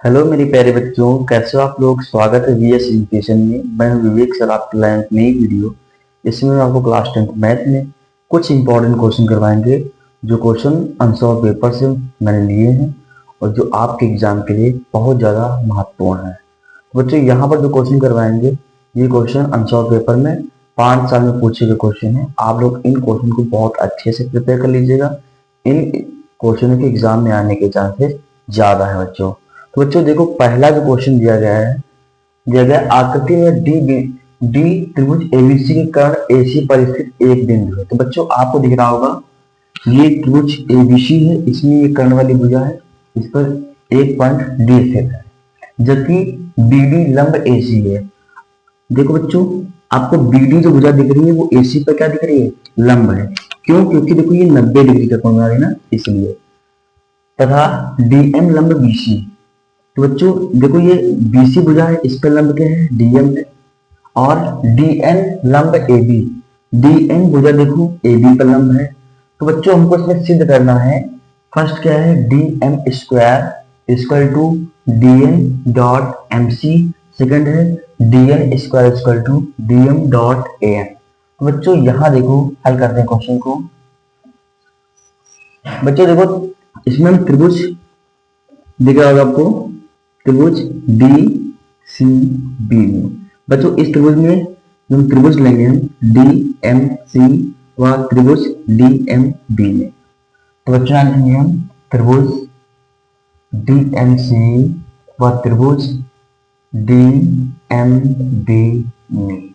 Hello मेरे प्यारे बच्चों, कैसे हो आप लोग। स्वागत है वीएस एजुकेशन में। मैं हूं विवेक सर, आपके लाए एक नई वीडियो। इसमें हम आपको क्लास 10 मैथ में कुछ इंपॉर्टेंट क्वेश्चन करवाएंगे, जो क्वेश्चन आंसर ऑफ पेपर से मैंने लिए हैं और जो आपके एग्जाम के लिए बहुत ज़्यादा महत्वपूर्ण है। तो बच्चों, यहाँ पर जो क्वेश्चन करवाएंगे, ये क्वेश्चन आंसर ऑफ पेपर में 5 साल में पूछे गए क्वेश्चन है। आप लोग इन क्वेश्चन को बहुत अच्छे से प्रिपेयर कर लीजिएगा। इन क्वेश्चनों के एग्जाम में आने के चांसेस ज़्यादा है बच्चों। तो बच्चों देखो, पहला जो क्वेश्चन दिया गया आकृति में डी त्रिभुज एबीसी के कर्ण एसी पर स्थित एक बिंदु है। तो बच्चों आपको दिख रहा होगा, ये त्रिभुज एबीसी है, इसमें ये कर्ण वाली भुजा है, इस पर एक पॉइंट डी स्थित है, जबकि बीडी लंब एसी है। देखो बच्चों, आपको बीडी जो भुजा दिख रही है वो एसी पर क्या दिख रही है, लंब है। क्यों? क्योंकि देखो ये 90 डिग्री का कोण बना रही है ना, इसलिए। तथा डीएम लंब बीसी। तो बच्चों देखो, ये बीसी भुजा है, इस पर लंब क्या है, डीएम है। और डीएन लंब एबी, डीएन भुजा देखो एबी पर लंब है। तो बच्चों हमको इसमें सिद्ध करना है, फर्स्ट क्या है, D M square equal to D N dot M C. Second है D N square equal to D M dot A N. तो बच्चों यहाँ देखो, हल करते हैं क्वेश्चन को। बच्चों देखो, इसमें हम त्रिभुज दिख रहा होगा आपको, त्रिभुज डी सी बी में। बच्चों इस त्रिभुज में हम त्रिभुज लेंगे हम डी एम सी व त्रिभुज डी एम बी में। तो बच्चों लिखेंगे हम त्रिभुज डी एम सी व त्रिभुज डी एम बी में।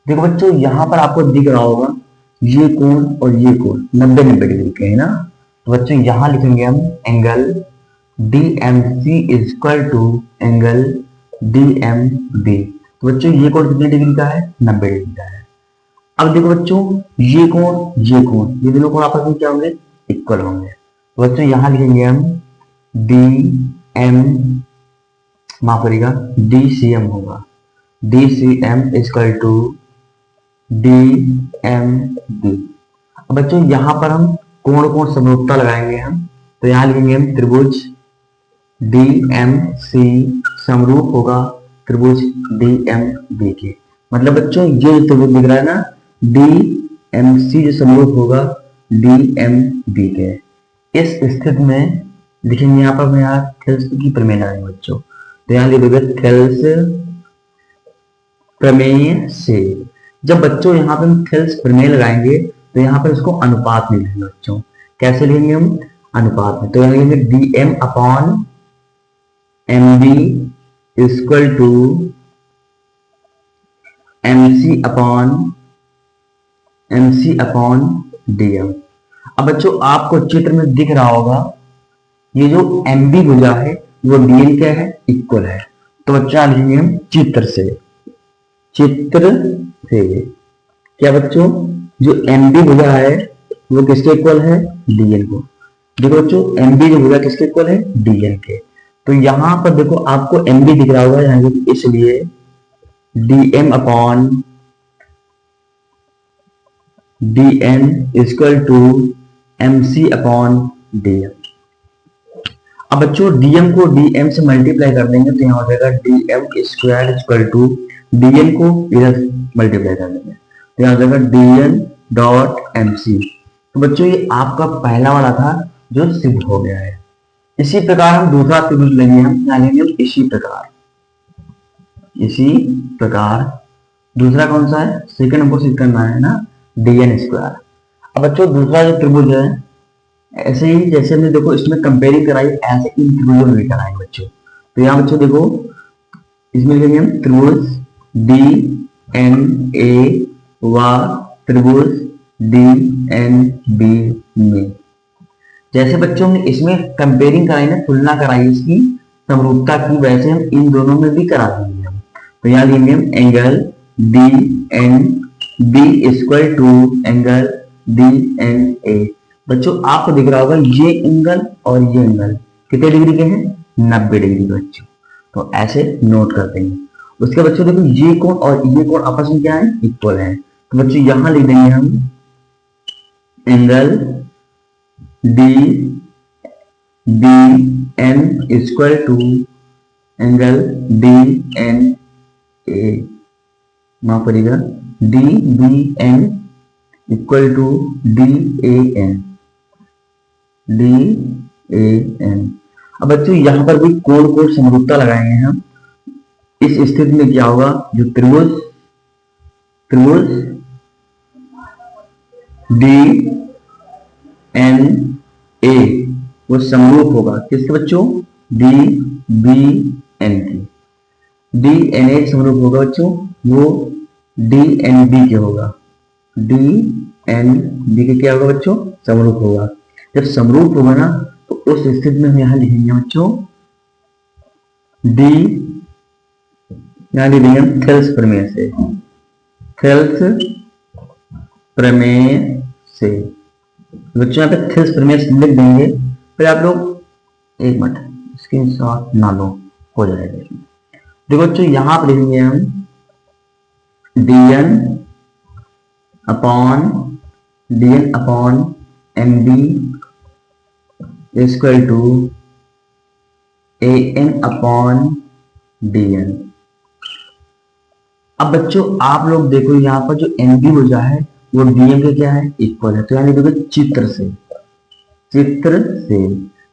देखो बच्चों, यहां पर आपको दिख रहा होगा ये कोण और ये कोण 90-90 डिग्री के है ना। तो बच्चों यहां लिखेंगे हम angle DMC is equal to angle DMB। तो बच्चों ये कोण कितने डिग्री का है, 90 डिग्री का है। अब देखो बच्चों, ये कोण ये दोनों कोण आपस में क्या होंगे, इक्वल होंगे। तो बच्चों यहां लिखेंगे हम DM, माफ करिएगा, DCM होगा, DCM is equal to DMB। अब बच्चों यहां पर हम कोण समरूपता लगाएंगे हम। तो यहां लिखेंगे हम त्रिभुज DMC समरूप होगा त्रिभुज DMB के। मतलब बच्चों ये जो त्रिभुज दिख रहा है ना, DMC जो समरूप होगा DMB के। इस स्थिति में लिखेंगे यहाँ पर, यहाँ थेल्स की प्रमेय लगाएंगे बच्चों। तो यहाँ लिखोगे थेल्स प्रमेय से। जब बच्चों यहाँ पे हम थेल्स प्रमेय लगाएंगे तो यहाँ पर इसको अनुपात में लिखेंगे बच्चों। कैसे लिखेंगे हम, अनुपात में। तो यहाँ लिखेंगे DM upon MB equal to MC upon DM. अब बच्चों आपको चित्र में दिख रहा होगा, ये जो एमबी भुजा है वो डीएम क्या है, इक्वल है। तो बच्चों लिखेंगे हम चित्र से क्या बच्चों, जो एमबी भुजा है वो किसके इक्वल है, डीएन को। देखो बच्चों, एमबी जो भुजा किसके इक्वल है, डीएन के। तो यहां पर देखो आपको एमबी दिख रहा होगा यहाँ, इसलिए DM upon DN equal to MC upon DM. अब बच्चों डीएम को डीएम से मल्टीप्लाई कर देंगे तो यहाँ हो जाएगा DM square equal to DN को इधर मल्टीप्लाई कर देंगे तो यहाँ हो जाएगा डीएन डॉट एमसी। तो बच्चों ये आपका पहला वाला था जो सिद्ध हो गया है। इसी प्रकार हम दूसरा त्रिभुज लेंगे, हम क्या लेंगे, इसी प्रकार दूसरा कौन सा है, सेकंड हमको सिद्ध करना है ना, डीएन स्क्वायर। अब बच्चों दूसरा जो त्रिभुज है, ऐसे ही जैसे हमने देखो इसमें कंपेयरिंग कराई, ऐसे इन त्रिभुजों में भी कराएंगे बच्चों। तो यहाँ बच्चों देखो, इसमें लिखेंगे हम त्रिभुज डी एन ए व त्रिभुज डी एन बी में। जैसे बच्चों ने इसमें कंपेयरिंग कराई ना, तुलना कराई इसकी समरूपता की, वैसे हम इन दोनों में भी करा देंगे हम। तो यहाँ लिखेंगे हम angle D N B equal to angle D N A. बच्चों आपको दिख रहा होगा ये एंगल और ये एंगल कितने डिग्री के हैं, 90 डिग्री के बच्चों। तो ऐसे नोट कर देंगे। उसके बच्चों देखो ये कोण और ये कोण आपस में क्या है, इक्वल है। तो बच्चों यहां लिख देंगे हम angle D B N equal to angle D N A, माफ करिएगा, D B N equal to D A N, D A N. अब बच्चों यहां पर भी कोण को समरूपता लगाएंगे हम। इस स्थिति में क्या होगा, जो त्रिभुज डी एन ए वो समरूप होगा किसके बच्चों, डी बी एन की। डी एन ए समरूप होगा बच्चों, वो डी एन बी के होगा, डी एन बी के क्या होगा बच्चों, समरूप होगा। जब समरूप होगा ना तो उस स्थिति में हम यहां लिखेंगे बच्चों डी, यहां लिखेंगे हम थेल्स प्रमेय से, थेल्स प्रमेय से। बच्चों यहाँ पे थेल्स प्रमेय से लिख देंगे, फिर आप लोग एक मिनट स्क्रीनशॉट ना लो, हो जाएगा। देखो बच्चों यहां पर लिखेंगे हम dn upon M B equal to an upon dn। अब बच्चों आप लोग देखो यहाँ पर जो एम बी भुजा है वो dm के क्या है, इक्वल है। तो यानी देखो चित्र से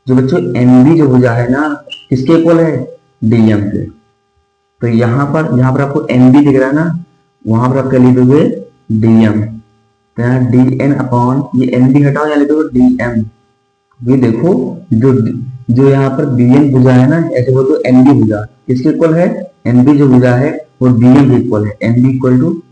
जो बच्चों एम बी जो भुजा है ना किसके इक्वल है, dm के। तो यहाँ पर आपको एम बी दिख रहा है ना, वहां पर आप क्या लिखोगे dm, तो यहाँ dn अपॉन ये एम बी हटाओ, यहाँ लिखोगे dm। ये देखो जो यहाँ पर dn भुजा है ना, ऐसे बोल तो एम बी भुजा किसके इक्वल है, एम बी जो भुजा है वो dm के इक्वल है, M B equal to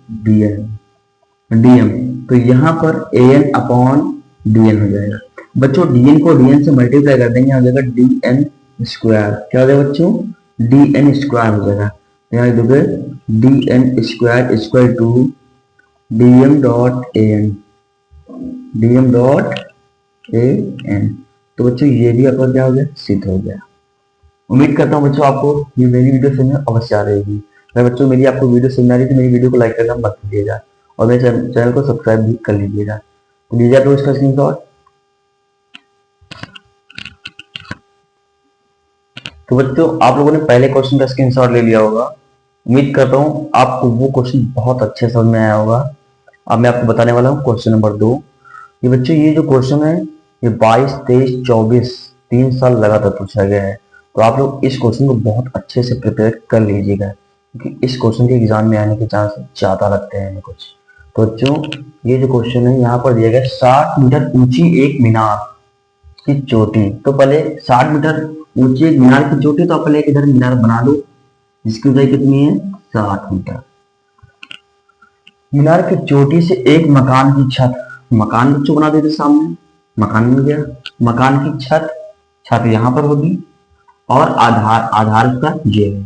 dm। तो यहाँ पर an अपॉन dn हो जाएगा बच्चों। dn को dn से मल्टीप्लाई कर देंगे, आ जाएगा dn स्क्वायर। क्या हो जाएगा बच्चों, dn स्क्वायर हो जाएगा। यहाँ देखोगे dn square equal to dm dot an। तो बच्चों ये भी आपका क्या हो गया, सिद्ध हो गया। उम्मीद करता हूँ बच्चों आपको ये मेरी वीडियो समझ में अवश्य आ रहेगी। अगर बच्चों मेरी आपको वीडियो समझ आ रही तो मेरी वीडियो को लाइक करना मत भूलिएगा और मेरे चैनल को सब्सक्राइब भी कर लीजिएगा। तो लीजिए तो इसका स्क्रीनशॉट। तो बच्चों आप लोगों ने पहले क्वेश्चन का स्क्रीनशॉट ले लिया होगा। उम्मीद करता हूँ आपको वो क्वेश्चन बहुत अच्छे समझ में आया होगा। अब मैं आपको बताने वाला हूँ क्वेश्चन नंबर 2। ये बच्चों ये जो क्वेश्चन है ये 22, 23, 24 3 साल लगातार पूछा गया है। तो आप लोग इस क्वेश्चन को बहुत अच्छे से प्रिपेयर कर लीजिएगा, क्योंकि इस क्वेश्चन के एग्जाम में आने के चांस ज्यादा लगते हैं कुछ। तो बच्चों ये जो क्वेश्चन है यहाँ पर दिया गया 60 मीटर ऊंची एक मीनार की चोटी। तो पहले 60 मीटर ऊंची एक मीनार की चोटी, तो आप पहले इधर मीनार बना लो जिसकी ऊंचाई कितनी है 60 मीटर। मीनार की चोटी से एक मकान की छत, मकान बच्चों बना देते सामने, मकान मिल गया। मकान की छत यहां पर होगी और आधार उसका ये है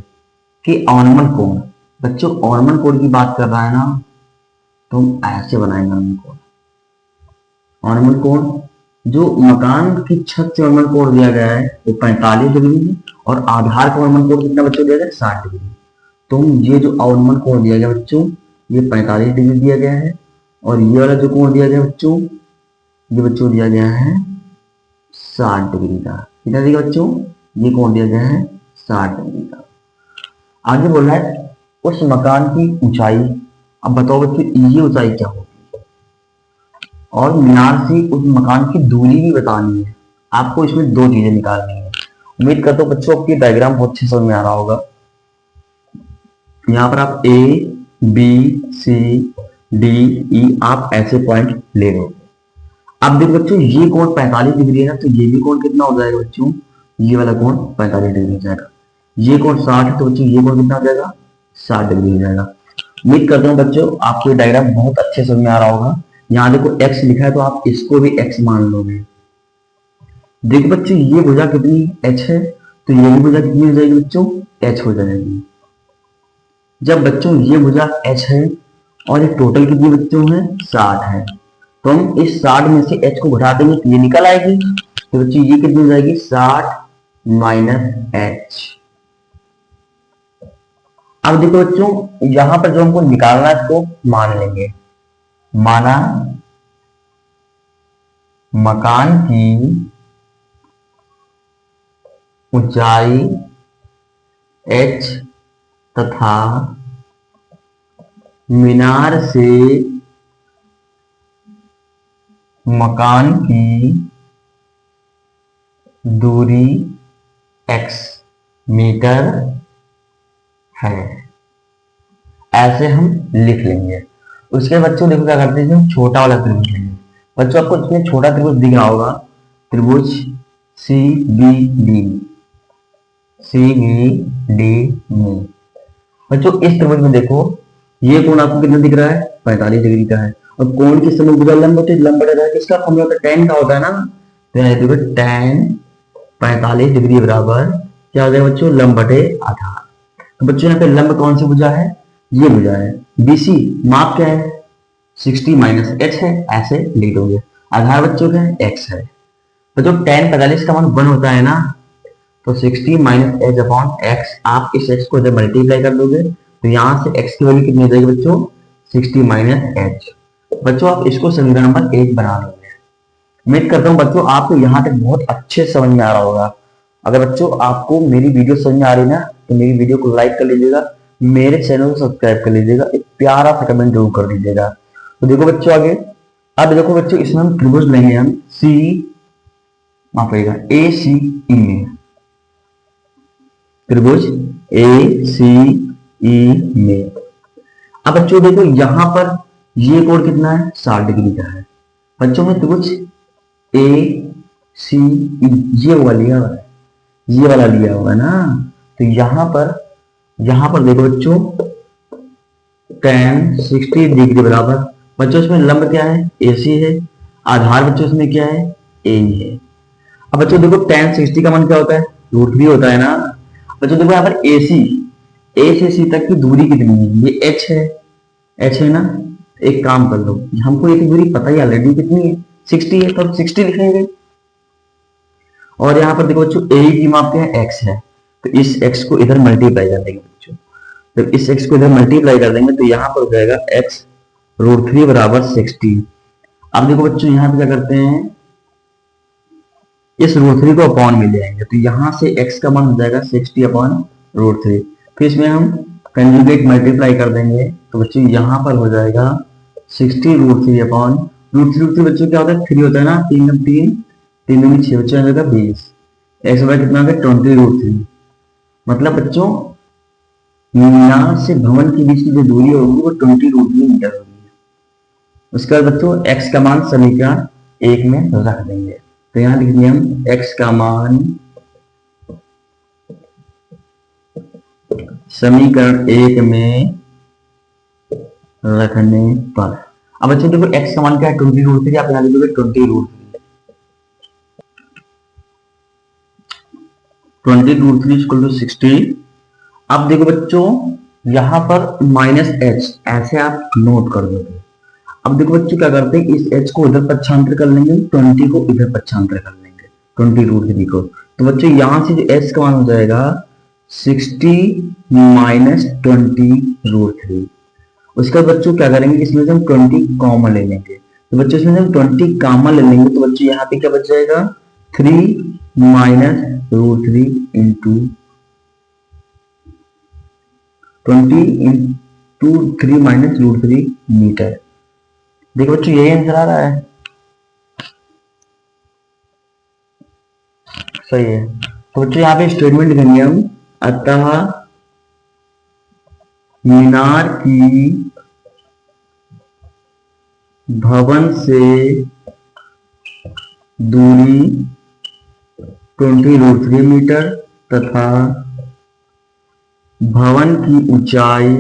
कि अवनमन कोण। बच्चों अवनमन कोण की बात कर रहा है ना, तो हम ऐसे बनाएंगे अवनमन कोण। जो मकान की छत से अवनमन कोण दिया गया है वो 45 डिग्री है और आधार का अवनमन कोण कितना बच्चों दिया गया 60 डिग्री। तो ये जो अवनमन कोण दिया गया बच्चों ये 45 डिग्री दिया गया है, और ये वाला जो कोण दिया गया बच्चों ये बच्चों दिया गया है 60 डिग्री का। कितना दिया बच्चों, ये कोण दिया गया है 60 डिग्री का। आगे बोल रहा है उस मकान की ऊंचाई। अब बताओ बच्चों ये ऊंचाई क्या होगी, और मीनार से उस मकान की दूरी भी बतानी है। आपको इसमें 2 चीजें निकालनी है। उम्मीद करता हूँ बच्चों आपकी डायग्राम बहुत अच्छे समझ में आ रहा होगा। यहाँ पर आप A, B, C, D, E आप ऐसे पॉइंट ले लो। अब देखो बच्चों ये कोण 45 डिग्री है ना, तो ये भी कोण कितना हो जाएगा बच्चों, ये वाला कोण 45 डिग्री हो जाएगा। ये कोण 60 है, तो बच्चों ये कोण कितना हो जाएगा 60 डिग्री हो जाएगा। उम्मीद करता हूँ बच्चों आपको ये डायग्राम बहुत अच्छे समझ में आ रहा होगा। यहाँ देखो x लिखा है तो आप इसको भी x मान लोगे। देखो बच्चों ये भुजा कितनी h है, तो ये भी भुजा कितनी हो जाएगी बच्चों h हो जाएगी। जब बच्चों ये भुजा h है और ये टोटल कितनी बच्चों है 60 है, तो हम इस 60 में से h को घटा देंगे तो ये निकल आएगी। तो बच्चों ये कितनी हो जाएगी 60 माइनस h। अब देखो बच्चों यहां पर जो हमको निकालना है इसको मान लेंगे। माना मकान की ऊंचाई h तथा मीनार से मकान की दूरी x मीटर है, ऐसे हम लिख लेंगे। उसके बच्चों देखो क्या करते हैं, हम छोटा वाला त्रिभुज लेंगे। बच्चों आपको इसमें छोटा त्रिभुज दिख रहा होगा, त्रिभुज CBD में। बच्चों इस त्रिभुज में देखो, ये कोण आपको कितना दिख रहा है, 45 डिग्री का है। और कोण किस समय बुरा लंब होते, लंब बढ़ रहा है, किसका फॉर्मूला होता है, tan का होता है ना। तो यहाँ देखो tan 45 डिग्री बराबर क्या हो जाएगा बच्चों, लंब बटे आधार। तो बच्चों यहाँ पे लंब कौन सी भुजा है, ये भुजा है। BC माप क्या है, 60 माइनस h है, ऐसे लिख दोगे। आधार बच्चों का है, x है। तो जो tan 45 का मान 1 होता है ना, तो 60 माइनस h अपॉन x, आप इस x को इधर मल्टीप्लाई कर दोगे तो यहाँ से x की वैल्यू कितनी हो जाएगी बच्चों, 60 माइनस h। बच्चों आप इसको समीकरण नंबर 1 बना लोगे। उम्मीद करता हूँ बच्चों आपको यहाँ तक बहुत अच्छे समझ में आ रहा होगा। अगर बच्चों आपको मेरी वीडियो समझ में आ रही ना, तो मेरी वीडियो को लाइक कर लीजिएगा, मेरे चैनल को सब्सक्राइब कर लीजिएगा, एक प्यारा सा कमेंट जरूर कर दीजिएगा। तो देखो बच्चों आगे, अब देखो बच्चों इसमें हम त्रिभुज लेंगे, हम माफ करिएगा ACE में, त्रिभुज ACE में। अब बच्चों देखो यहाँ पर ये कोण कितना है, 60 डिग्री का है। बच्चों में त्रिभुज ACE ये वाला लिया हुआ है, ये वाला लिया हुआ है ना। तो यहाँ पर देखो बच्चों tan 60 डिग्री बराबर, बच्चों इसमें लंब क्या है, AC है, आधार बच्चों इसमें क्या है, AE है। अब बच्चों देखो tan 60 का मान क्या होता है, √3 होता है ना। बच्चों देखो यहाँ पर A से C तक की दूरी कितनी है, ये h है ना। एक काम कर लो, हमको ये दूरी पता ही ऑलरेडी कितनी है, 60 है, तो हम 60 लिखेंगे। और यहाँ पर देखो बच्चों AE की माप क्या है, x है, तो इस x को इधर मल्टीप्लाई कर देंगे बच्चों। तो इस x को इधर मल्टीप्लाई कर देंगे तो यहाँ पर हो जाएगा x √3 बराबर 60। अब देखो बच्चों यहाँ पे क्या करते हैं, इस √3 को अपॉन में ले आएंगे, तो यहाँ से x का मान हो जाएगा 60 अपॉन √3। फिर इसमें हम कंजुगेट मल्टीप्लाई कर देंगे, तो बच्चों यहाँ पर हो जाएगा 60 √3 अपॉन √3 बच्चों क्या होता है, 3 होता है ना, 3 में 6 बच्चों आ जाएगा 20, x बराबर कितना होगा 20 √3। मतलब बच्चों मीनार से भवन के बीच की जो दूरी होगी वो 20 √3 मीटर होगी। उसके बाद बच्चों x का मान समीकरण 1 में रख देंगे, तो यहाँ लिख दिया हम x का मान समीकरण 1 में रखने पर। अब बच्चों देखो x का मान क्या है, 20 √3, आप यहाँ लिखोगे 20 √3 इक्वल टू 60। अब देखो बच्चों यहाँ पर माइनस h, ऐसे आप नोट कर दोगे। अब देखो बच्चों क्या करते हैं, इस h को इधर पक्षांतर कर लेंगे, 20 को इधर पक्षांतर कर लेंगे, 20 √3 को। तो बच्चों यहाँ से जो h का मान हो जाएगा 60 माइनस 20 √3। उसके बाद बच्चों क्या करेंगे, इसमें से हम 20 कॉमन ले लेंगे। तो बच्चों इसमें से हम 20 कॉमन ले लेंगे, तो बच्चों यहाँ पे क्या बच जाएगा, 3 minus √3 into 20 into 3 minus √3 metre. देखो बच्चों यही आंसर आ रहा है, सही है। तो बच्चों यहाँ पे स्टेटमेंट लिखेंगे हम, अतः मीनार की भवन से दूरी 20 √3 मीटर तथा भवन की ऊंचाई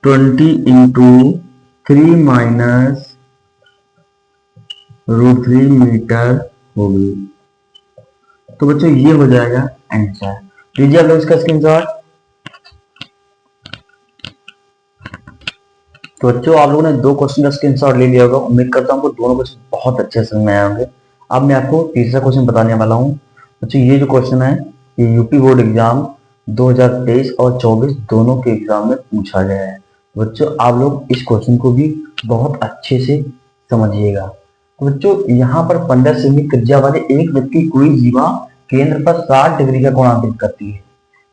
20 इंटू 3 माइनस √3 मीटर होगी। तो बच्चों ये हो जाएगा आंसर। लीजिए आप लोग इसका स्क्रीनशॉट। तो बच्चों आप लोगों ने 2 क्वेश्चन का स्क्रीनशॉट ले लिया होगा। उम्मीद करता हूँ दोनों क्वेश्चन बहुत अच्छे समझ में आए होंगे। अब मैं आपको तीसरा क्वेश्चन बताने वाला हूँ। बच्चों ये जो क्वेश्चन है ये यूपी बोर्ड एग्जाम 2023 और 24 दोनों के एग्जाम में पूछा गया है। बच्चों आप लोग इस क्वेश्चन को भी बहुत अच्छे से समझिएगा। तो बच्चों यहाँ पर 15 सेमी त्रिज्या वाले एक वृत्त की कोई जीवा केंद्र पर 60 डिग्री का कोण अंकित करती है।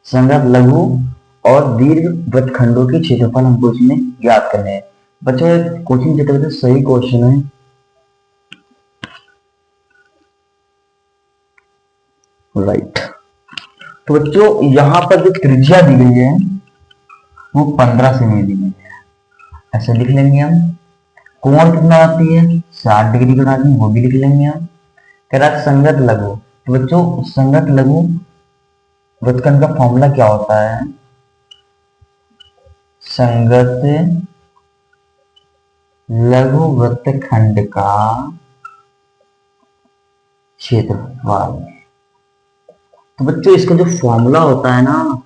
संगत लघु और दीर्घ वृत्तखंडों के क्षेत्रफल हमको इसमें ज्ञात करने हैं। बच्चों कोचिंग क्षेत्र में सही क्वेश्चन है। राइट। तो बच्चों यहाँ पर जो त्रिज्या दी गई है वो 15 सेमी दी गई है, ऐसे लिख लेंगे हम। कोण कितना आती है 60 डिग्री का, वो भी लिख लेंगे हम। कह रहा है संगत लघु। तो बच्चों संगत लघु वृत्तखंड का फॉर्मूला क्या होता है? संगत लघु वृत्तखंड का क्षेत्रफल। तो बच्चों इसका जो फॉर्मूला होता है ना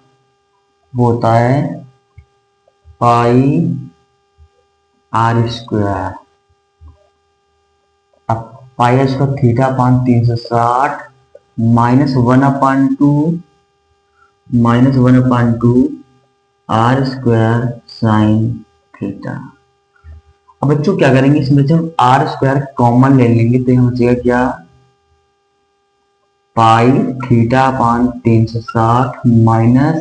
वो होता है पाई आर स्क्वायर। अब pi R square theta upon 360 minus 1/2 R square sine theta. अब बच्चों क्या करेंगे, इसमें से हम आर स्क्वायर कॉमन ले लेंगे तो यहाँ बचेगा क्या, pi theta upon 360 minus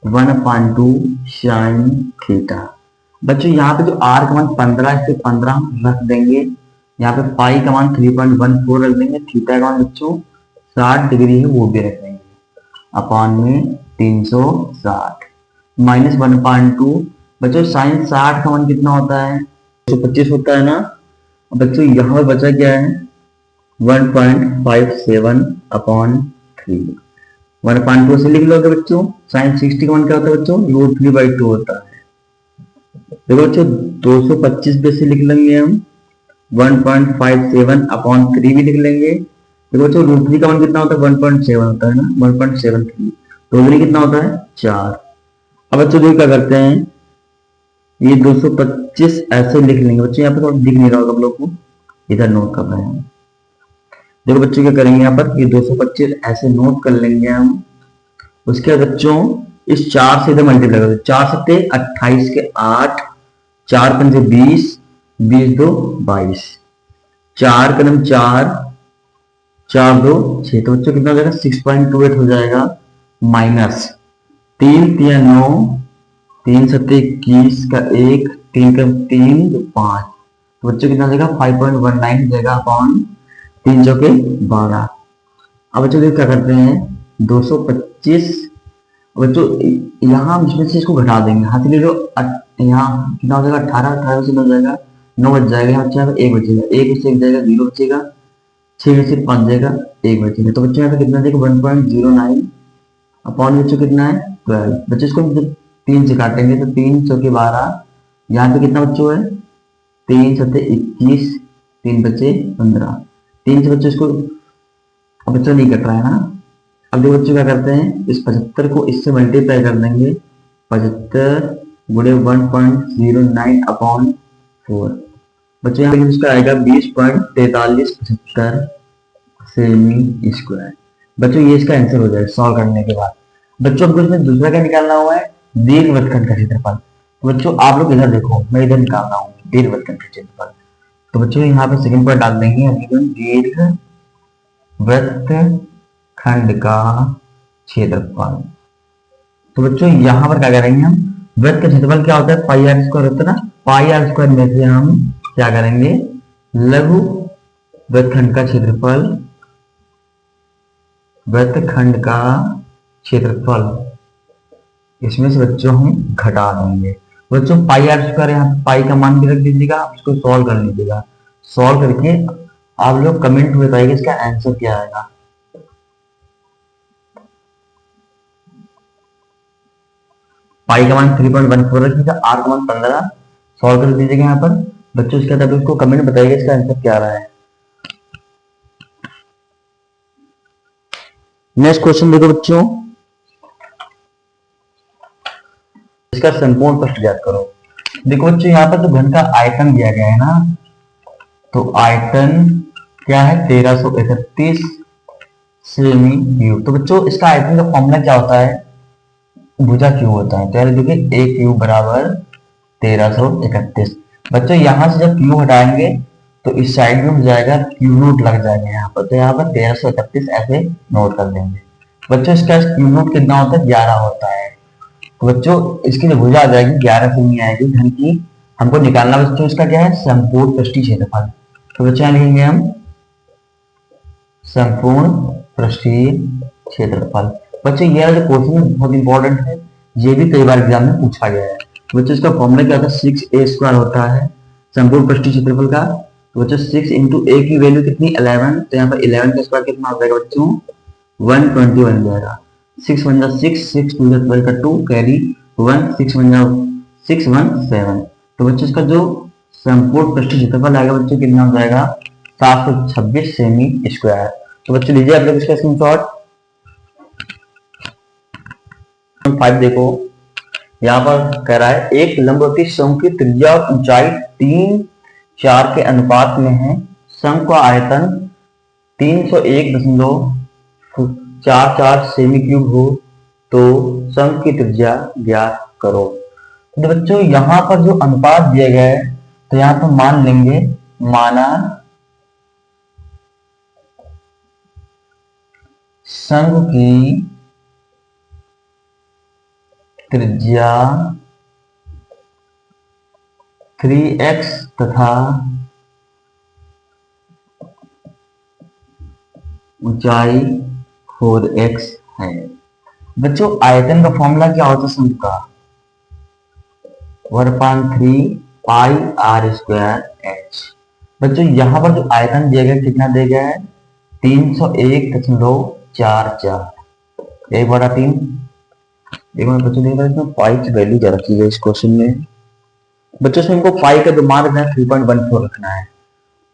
1/2 sine theta. बच्चों यहाँ पे जो आर का मान 15 इसे 15 रख देंगे, यहाँ पे पाई का मान 3.14 रख देंगे, थीटा का मान बच्चों 60 डिग्री है वो भी रख देंगे, अपान में 360 माइनस 1/2। बच्चों साइन 60 का मान कितना होता है 125 होता है ना। बच्चों यहाँ पर बचा क्या है 1.57 अपॉन 3, 1/2 से लिख लोगे बच्चों। साइन 60 का मान क्या होता है बच्चों √3/2 होता है। देखो बच्चों 225 पे से लिख लेंगे हम, 1.57 अपॉन 3 भी लिख लेंगे। देखो बच्चों √3 का मान कितना होता है 1.7 होता है ना, 1.73, तो कितना होता है 4। अब बच्चों जो क्या करते हैं ये 225 ऐसे लिख लेंगे। बच्चों यहाँ पे थोड़ा दिख नहीं रहा होगा आप लोग को, इधर नोट कर रहे हैं। देखो बच्चों क्या करेंगे यहाँ पर ये 225 ऐसे नोट कर लेंगे हम। उसके बाद बच्चों इस 4 से इधर मल्टीप्लाई कर दो, 4 सत्ते 28 के 8, 4 पंजे 20, 20 2 22, 4 कदम 4, 4 2 6। तो बच्चों कितना हो जाएगा 6.28 हो जाएगा, माइनस 3 3 9, 3 सत्ते 21 का 1, 3 का 3 5। तो बच्चों कितना हो जाएगा 5.19 हो जाएगा अपॉन 3 चौके 12। अब बच्चों क्या करते हैं 225। बच्चों यहाँ इसमें से इसको घटा देंगे, हाथ ले लो, यहाँ कितना हो जाएगा 18 से 9 हो जाएगा, 9 बच जाएगा, यहाँ बच्चा 1 बचेगा, 1 में से 1 जाएगा 0 बचेगा, 6 में से 5 जाएगा 1 बचेगा। तो बच्चों यहाँ पे कितना देगा 1.09 अपॉन बच्चों कितना है 12। बच्चों इसको 3 से काटेंगे तो 3 चौके 12, यहाँ पे कितना बच्चों है 3 सत्ते 21, 3 बचे 15, 3 से बच्चों इसको अब बच्चों नहीं कट रहा है ना। अब देखो बच्चों क्या करते हैं इस 75 को इससे मल्टीप्लाई कर देंगे, 75 गुणे 1.09 अपॉन 4। बच्चों यहाँ पे इसका आएगा 20.4375 सेमी स्क्वायर। बच्चों ये इसका आंसर हो जाएगा सॉल्व करने के बाद। बच्चों हमको इसमें दूसरा क्या निकालना हुआ है दीर्घ वृत्तखंड का क्षेत्रफल। तो बच्चों आप लोग इधर देखो, मैं इधर निकाल रहा हूँ दीर्घ वृत्तखंड का क्षेत्रफल। तो बच्चों यहाँ पे सेकंड पर डाल देंगे दीर्घ वृत्तखंड का क्षेत्रफल। तो बच्चों यहाँ पर क्या करेंगे हम वृत्त का क्षेत्रफल क्या होता है पाई आर स्क्वायर होता है ना, पाई आर स्क्वायर में से हम क्या करेंगे लघु वृत्तखंड का क्षेत्रफल, वृत्तखंड का क्षेत्रफल इसमें से बच्चों हम घटा देंगे। बच्चों पाई आर स्क्वायर यहाँ पाई का मान भी रख दीजिएगा, आप इसको सॉल्व कर लीजिएगा। सॉल्व करके आप लोग कमेंट में बताइए इसका आंसर क्या आएगा। पाई का मान 3.14 रखिएगा, आर का मान 15 सॉल्व कर दीजिएगा यहाँ पर। बच्चों इसके बाद उसको कमेंट में बताइएगा इसका आंसर क्या रहा है। नेक्स्ट क्वेश्चन देखो बच्चों, इसका संपूर्ण प्रश्न ज्ञात करो। देखो बच्चों यहाँ पर तो घन का आयतन दिया गया है ना, तो आयतन क्या है 1331 सेमी क्यूब। तो बच्चों इसका आयतन का फॉर्मूला क्या होता है भुजा क्यूब होता है। तो यार देखिए a क्यूब बराबर 1331। बच्चों यहाँ से जब क्यू हटाएंगे तो इस साइड में हो जाएगा क्यू नोट लग जाएगा यहाँ पर, तो यहाँ पर 1331 ऐसे नोट कर देंगे। बच्चों इसका क्यू नोट कितना होता है, 11 होता है। तो बच्चों इसकी जो भुजा आ जाएगी 11 से नहीं आएगी, धन की हमको निकालना बच्चों इसका क्या है, संपूर्ण पृष्ठीय क्षेत्रफल। तो बच्चों यहाँ लिखेंगे हम संपूर्ण पृष्ठीय क्षेत्रफल। बच्चों ये जो क्वेश्चन बहुत इंपॉर्टेंट है, ये भी कई बार एग्जाम में पूछा गया है। बच्चों इसका फॉर्मूला क्या होता है, 6a² होता है संपूर्ण पृष्ठीय क्षेत्रफल का। तो बच्चों 6 इंटू a की वैल्यू कितनी, 11, तो यहाँ पर 11 का स्क्वायर कितना हो जाएगा बच्चों, 120 बन जाएगा। 6 1 जा 6, 6 2 जा 12 का 2 कैरी 1, 6 1 जा 6 1 7। तो बच्चों इसका जो संपूर्ण पृष्ठीय क्षेत्रफल आएगा बच्चों कितना हो जाएगा, 726 सेमी स्क्वायर। तो बच्चों लीजिए आप लोग इसका स्क्रीनशॉट। 5 देखो यहाँ पर कह रहा है एक लंबवती शंकु की त्रिज्या और ऊंचाई 3 4 के अनुपात में है, शंकु का आयतन 301.44 सेमी क्यूब हो तो शंकु की त्रिज्या ज्ञात करो। तो बच्चों यहाँ पर जो अनुपात दिए गए तो यहाँ पर मान लेंगे, माना शंकु की त्रिज्या 3x तथा ऊंचाई 4x है। बच्चों आयतन का फॉर्मूला क्या होता है शंकु का, 1/3 पाई r स्क्वायर h। बच्चों यहाँ पर जो आयतन दिया गया कितना दिया गया है, 301.44, 1/3। एक बार बच्चों देख रहे हैं पाई की वैल्यू क्या रखी है इस क्वेश्चन में। बच्चों से हमको पाई का जो मान रखना है 3.14 रखना है।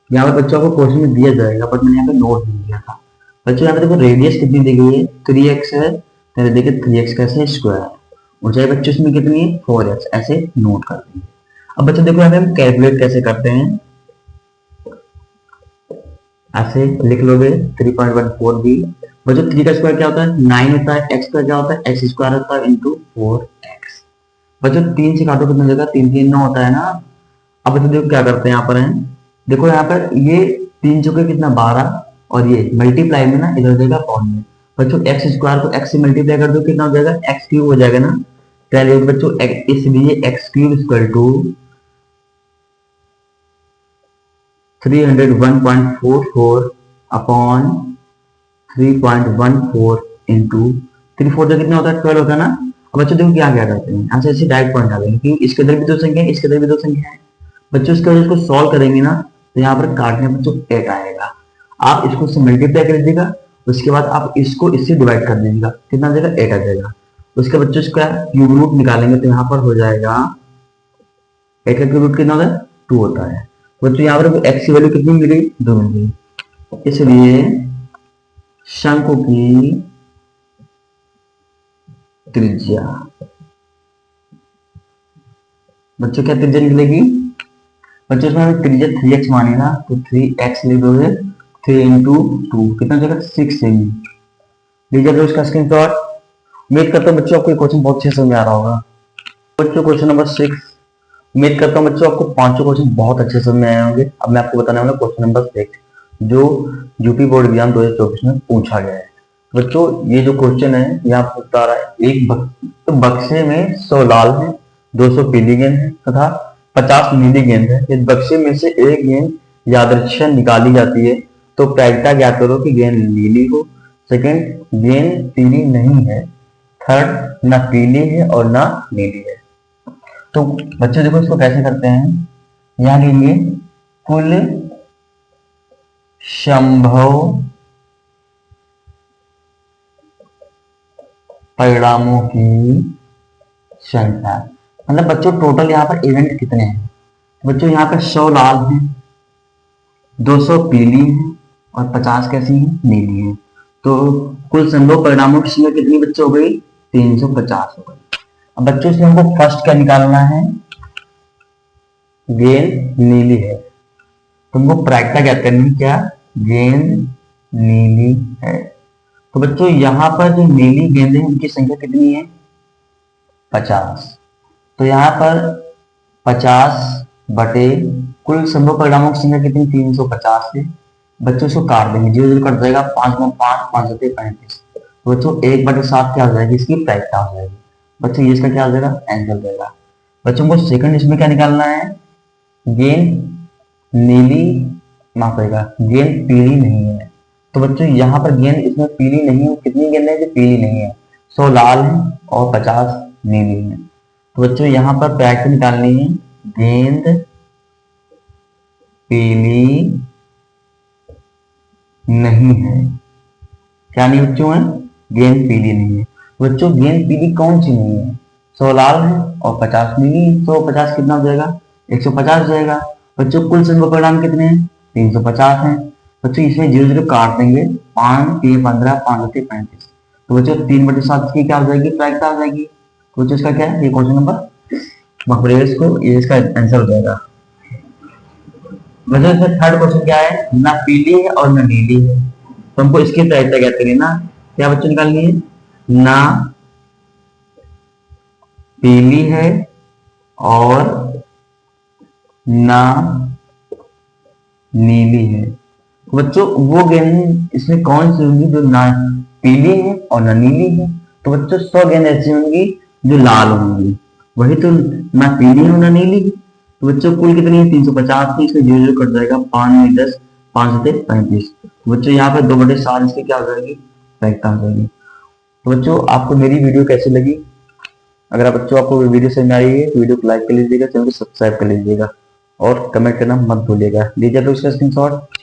यहाँ पे बच्चों को क्वेश्चन में दिया जाएगा, बट मैंने यहाँ पे नोट नहीं किया था। बच्चों यहाँ पे देखो रेडियस कितनी दी गई है, 3x है, तो देखिए 3x कैसे स्क्वायर, ऊंचाई बच्चों इसमें कितनी है 4x, ऐसे नोट कर देंगे। अब बच्चों देखो यहाँ पे हम कैलकुलेट कैसे करते हैं, ऐसे लिख लोगे 3.14 भी। बच्चों 3 का स्क्वायर क्या होता है 9 होता है, x का क्या होता है x स्क्वायर होता है इंटू 4x। बच्चों 3 से काटो कितना जगह, 3 3 9 होता है ना। अब बच्चों देखो क्या करते हैं यहाँ पर है, देखो यहाँ पर ये 3 चौके कितना 12 और ये मल्टीप्लाई में ना इधर देगा कौन में। बच्चों x स्क्वायर को x से मल्टीप्लाई कर दो कितना हो जाएगा, x क्यूब हो जाएगा ना। चलिए बच्चों इसलिए x cube equal to 301.44 upon 3.14 into 3 4 जो कितना होता है 12 होता है ना। अब बच्चों देखो क्या क्या करते हैं, ऐसे ऐसे डायरेक्ट पॉइंट डालेंगे क्योंकि इसके अंदर भी दो संख्या है, इसके अंदर भी दो संख्या है। बच्चों इसके इसको सॉल्व करेंगे ना तो यहाँ पर काटने में बच्चों 8 आएगा। आप इसको इससे मल्टीप्लाई कर दीजिएगा, उसके बाद आप इसको इससे डिवाइड कर दीजिएगा, कितना आ जाएगा 8 आ जाएगा। उसके बच्चों इसका क्यूब रूट निकालेंगे तो यहाँ पर हो जाएगा 8 का क्यूब रूट कितना होता है 2 होता है। बच्चों यहाँ पर x की वैल्यू कितनी मिल गई 2 मिल गई। इसलिए शंकु की त्रिज्या, बच्चों क्या त्रिज्या निकलेगी, बच्चों इसमें हमें त्रिज्या 3x मानी ना तो 3x लिख दोगे, 3 इंटू 2 कितना जगह 6 सेमी। लीजिए तो इसका स्क्रीनशॉट। उम्मीद करता हूँ बच्चों आपको क्वेश्चन बहुत अच्छे से समझ आ रहा होगा। बच्चों क्वेश्चन नंबर 6, उम्मीद करता हूँ बच्चों आपको पांचों क्वेश्चन बहुत अच्छे से समझ आए होंगे। अब मैं आपको बताने वाला क्वेश्चन नंबर 6 जो यूपी बोर्ड एग्जाम 2024 में पूछा गया है। बच्चों ये जो क्वेश्चन है यहाँ पर बता रहा है एक बक्से में 100 लाल है, 200 पीली गेंद है तथा 50 नीली गेंद है। इस बक्से में से एक गेंद यादृच्छिक निकाली जाती है तो प्रायिकता ज्ञात करो कि गेंद नीली हो। सेकंड, गेंद पीली नहीं है। थर्ड, ना पीली है और ना नीली है। तो बच्चों देखो इसको कैसे करते हैं, यहाँ लेंगे कुल संभव परिणामों की संख्या, मतलब बच्चों टोटल यहाँ पर इवेंट कितने हैं। बच्चों यहाँ पर 100 लाल हैं, 200 पीली है और 50 कैसी है नीली है। तो कुल संभव परिणामों की संख्या कितनी बच्चों हो गई 350 हो गई। अब बच्चों इसमें हमको फर्स्ट क्या निकालना है, गेंद नीली है, तुमको प्रायिकता क्या करनी, क्या गेंद नीली है। तो बच्चों यहाँ पर जो नीली गेंदें हैं उनकी संख्या कितनी है 50। तो यहाँ पर 50 बटे कुल संभव परिणामों की संख्या कितनी 350 है। बच्चों इसको काट देंगे, 0 0 कट जाएगा, 5 में 5, 5 होते 35। तो बच्चों 1/7 क्या हो जाएगी, इसकी प्रायिकता हो जाएगी। बच्चों ये इसका क्या हो जाएगा, आंसर जाएगा। बच्चों को सेकंड इसमें क्या निकालना है, गेंद नीली, माफ करेगा, गेंद पीली नहीं है। तो बच्चों यहाँ पर गेंद इसमें पीली नहीं है, कितनी गेंद है जो पीली नहीं है, 100 लाल है और 50 नीली है। तो बच्चों यहाँ पर प्रायिकता निकालनी है, गेंद पीली नहीं है। क्या नहीं बच्चों है, गेंद पीली नहीं है। बच्चों गेंद पीली कौन सी नहीं है, 100 लाल है और 50 नीली, तो 50 कितना हो जाएगा, 150 हो जाएगा। बच्चों कुल संभव परिणाम कितने हैं, 350 है। बच्चों इसमें 0 0 काट देंगे, 5 3 15, 5 होते 35। तो बच्चों 3/7 की क्या हो जाएगी, प्रायिकता हो जाएगी। तो बच्चों इसका क्या है, ये क्वेश्चन नंबर इसको, ये इसका आंसर हो जाएगा। बच्चों इसमें थर्ड क्वेश्चन क्या है, ना पीली है और ना नीली है, तो हमको इसकी प्रायिकता क्या करें ना, क्या बच्चों निकालनी है, ना पीली है और ना नीली है। तो बच्चों वो गेंद इसमें कौन सी होंगी जो ना पीली है और ना नीली है। तो बच्चों 100 गेंद ऐसी होंगी जो लाल होंगी, वही तो ना पीली है ना नीली है। तो बच्चों कुल कितनी है, 350 की, इसमें 0 0 कट जाएगा, 5 में 10, 5 होते 35। तो बच्चों यहाँ पे 2/7 इसकी क्या हो जाएगी, प्रायिकता हो जाएगी। तो बच्चों आपको मेरी वीडियो कैसी लगी, अगर आप बच्चों आपको वीडियो समझ में आई है तो वीडियो को लाइक कर लीजिएगा, चैनल को सब्सक्राइब कर लीजिएगा और कमेंट करना मत भूलिएगा। लीजिए तो इसका स्क्रीनशॉट।